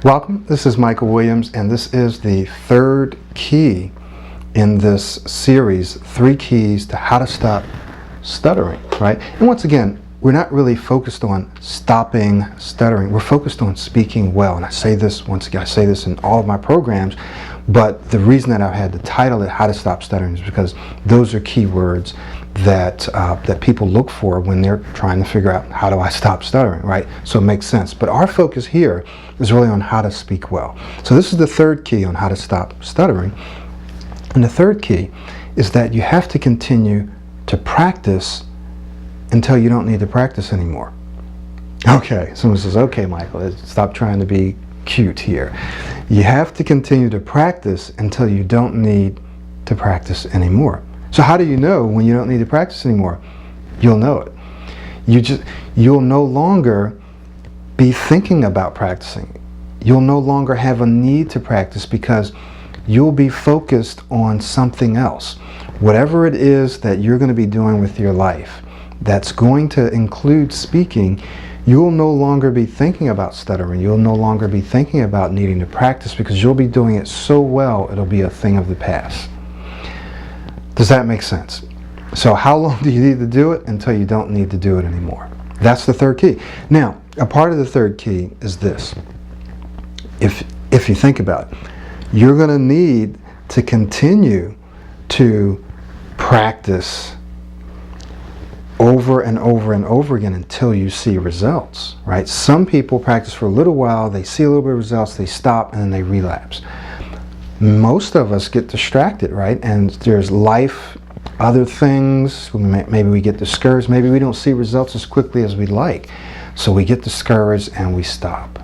Welcome, this is Michael Williams, and this is the third key in this series, 3 keys to how to stop stuttering, right? And once again, we're not really focused on stopping stuttering. We're focused on speaking well. And I say this, once again, I say this in all of my programs, but the reason that I've had to title it How to Stop Stuttering is because those are key words that people look for when they're trying to figure out how do I stop stuttering, right? So it makes sense. But our focus here is really on how to speak well. So this is the third key on how to stop stuttering. And the third key is that you have to continue to practice until you don't need to practice anymore. Okay, someone says, okay, Michael, stop trying to be cute here. You have to continue to practice until you don't need to practice anymore. So how do you know when you don't need to practice anymore? You'll know it. You'll no longer be thinking about practicing. You'll no longer have a need to practice because you'll be focused on something else. Whatever it is that you're going to be doing with your life that's going to include speaking, you'll no longer be thinking about stuttering. You'll no longer be thinking about needing to practice because you'll be doing it so well it'll be a thing of the past. Does that make sense? So how long do you need to do it? Until you don't need to do it anymore. That's the third key. Now, a part of the third key is this. If you think about it, you're going to need to continue to practice over and over and over again until you see results, right? Some people practice for a little while, they see a little bit of results, they stop, and then they relapse. Most of us get distracted, right? And there's life, other things, maybe we get discouraged, maybe we don't see results as quickly as we'd like. So we get discouraged and we stop.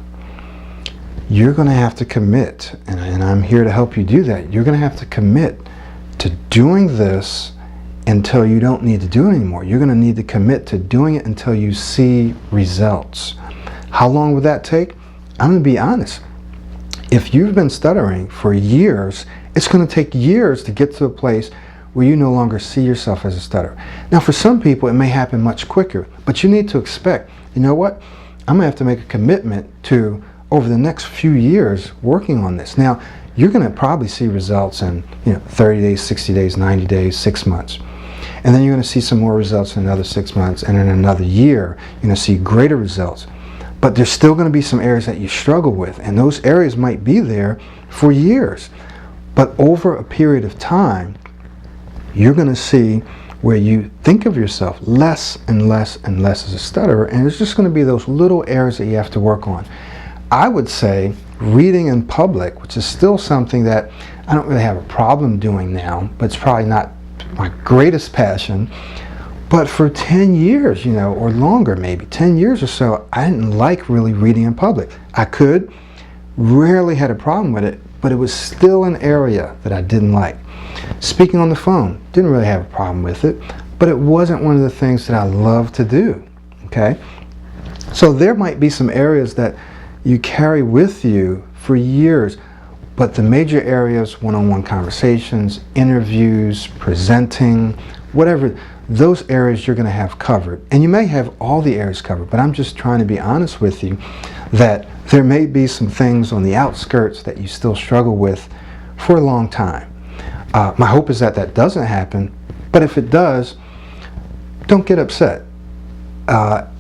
You're going to have to commit, and I'm here to help you do that. You're going to have to commit to doing this until you don't need to do it anymore. You're going to need to commit to doing it until you see results. How long would that take? I'm going to be honest. If you've been stuttering for years, it's going to take years to get to a place where you no longer see yourself as a stutterer. Now, for some people, it may happen much quicker, but you need to expect, you know what? I'm going to have to make a commitment to, over the next few years, working on this. Now, you're going to probably see results in 30 days, 60 days, 90 days, 6 months. And then you're going to see some more results in another 6 months, and in another year, you're going to see greater results. But there's still going to be some areas that you struggle with, and those areas might be there for years. But over a period of time, you're going to see where you think of yourself less and less and less as a stutterer, and it's just going to be those little areas that you have to work on. I would say reading in public, which is still something that I don't really have a problem doing now, but it's probably not my greatest passion. But for 10 years, or longer, maybe 10 years or so, I didn't like really reading in public. I could, rarely had a problem with it, but it was still an area that I didn't like. Speaking on the phone, didn't really have a problem with it, but it wasn't one of the things that I love to do, okay? So there might be some areas that you carry with you for years, but the major areas, one-on-one conversations, interviews, presenting, whatever, those areas you're going to have covered. And you may have all the areas covered, but I'm just trying to be honest with you that there may be some things on the outskirts that you still struggle with for a long time. My hope is that that doesn't happen, but if it does, don't get upset.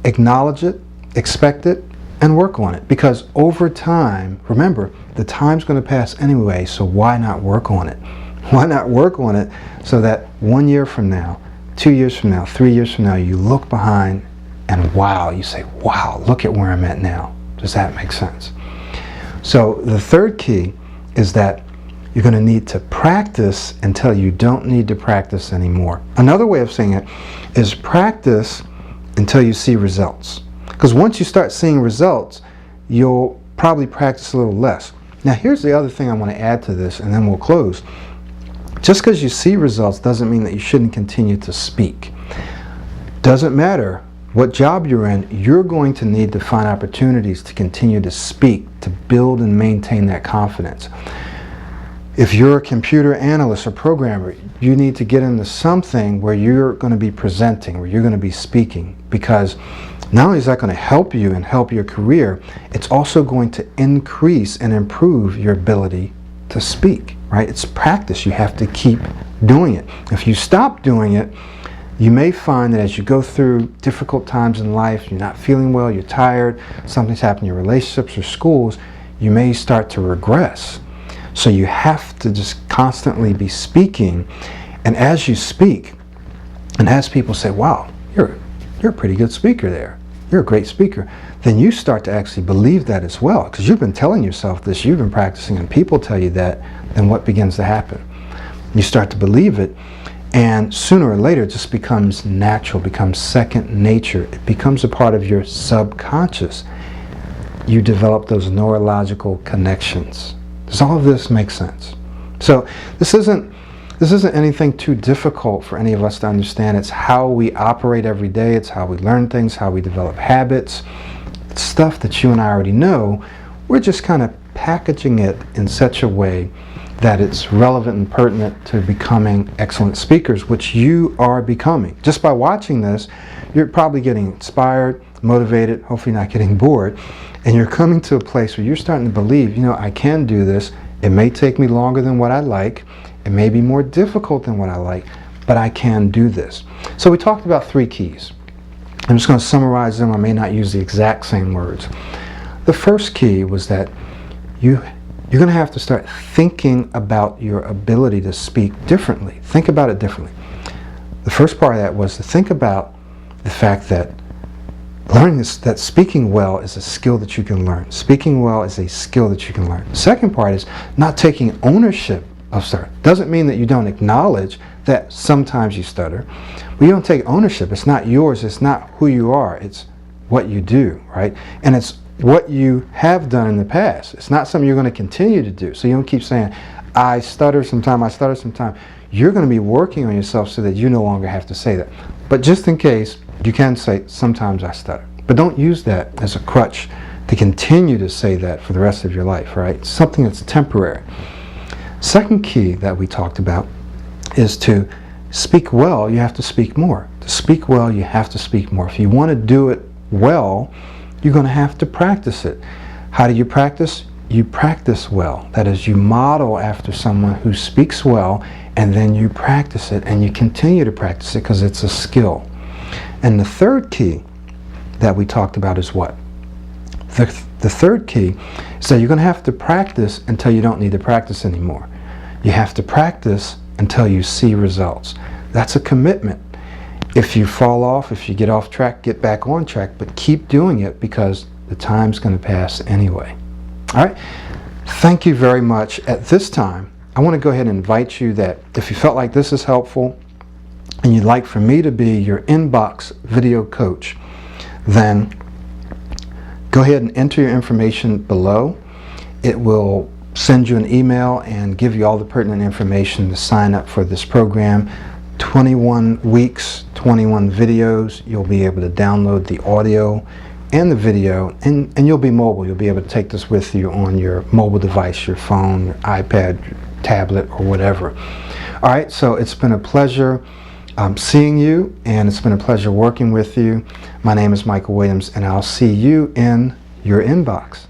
Acknowledge it, expect it, and work on it. Because over time, remember, the time's going to pass anyway, so why not work on it? Why not work on it so that 1 year from now, 2 years from now, 3 years from now, you look behind and wow, you say, wow, look at where I'm at now. Does that make sense? So the third key is that you're going to need to practice until you don't need to practice anymore. Another way of saying it is practice until you see results. Because once you start seeing results, you'll probably practice a little less. Now here's the other thing I want to add to this, and then we'll close. Just because you see results doesn't mean that you shouldn't continue to speak. Doesn't matter what job you're in, you're going to need to find opportunities to continue to speak, to build and maintain that confidence. If you're a computer analyst or programmer, you need to get into something where you're going to be presenting, where you're going to be speaking, because Not only is that going to help you and help your career, it's also going to increase and improve your ability to speak, right? It's practice. You have to keep doing it. If you stop doing it, you may find that as you go through difficult times in life, you're not feeling well, you're tired, something's happened in your relationships or schools, you may start to regress. So you have to just constantly be speaking. And as you speak, and as people say, wow, you're a pretty good speaker there, you're a great speaker, then you start to actually believe that as well, because you've been telling yourself this, you've been practicing, and people tell you that, then what begins to happen? You start to believe it, and sooner or later it just becomes natural, becomes second nature. It becomes a part of your subconscious. You develop those neurological connections. Does all of this make sense? So this isn't anything too difficult for any of us to understand. It's how we operate every day. It's how we learn things, how we develop habits. It's stuff that you and I already know. We're just kind of packaging it in such a way that it's relevant and pertinent to becoming excellent speakers, which you are becoming. Just by watching this, you're probably getting inspired, motivated, hopefully not getting bored, and you're coming to a place where you're starting to believe, you know, I can do this. It may take me longer than what I like. It may be more difficult than what I like, but I can do this. So we talked about 3 keys. I'm just going to summarize them. I may not use the exact same words. The first key was that you're going to have to start thinking about your ability to speak differently. Think about it differently. The first part of that was to think about the fact that learning this, that speaking well is a skill that you can learn. Speaking well is a skill that you can learn. The second part is not taking ownership of stutter. Doesn't mean that you don't acknowledge that sometimes you stutter. But you don't take ownership. It's not yours. It's not who you are. It's what you do, right? And it's what you have done in the past. It's not something you're going to continue to do. So you don't keep saying, I stutter sometime, I stutter sometime. You're going to be working on yourself so that you no longer have to say that. But just in case, you can say, sometimes I stutter. But don't use that as a crutch to continue to say that for the rest of your life, right? Something that's temporary. Second key that we talked about is to speak well, you have to speak more. To speak well, you have to speak more. If you want to do it well, you're going to have to practice it. How do you practice? You practice well. That is, you model after someone who speaks well, and then you practice it, and you continue to practice it because it's a skill. And the third key that we talked about is what? The third key is that you're going to have to practice until you don't need to practice anymore. You have to practice until you see results. That's a commitment. If you fall off, if you get off track, get back on track, but keep doing it because the time's going to pass anyway. All right? Thank you very much. At this time, I want to go ahead and invite you that if you felt like this is helpful and you'd like for me to be your inbox video coach, then go ahead and enter your information below. It will send you an email and give you all the pertinent information to sign up for this program. 21 weeks, 21 videos. You'll be able to download the audio and the video, and you'll be mobile. You'll be able to take this with you on your mobile device, your phone, your iPad, your tablet, or whatever. All right, so it's been a pleasure seeing you, and it's been a pleasure working with you. My name is Michael Williams, and I'll see you in your inbox.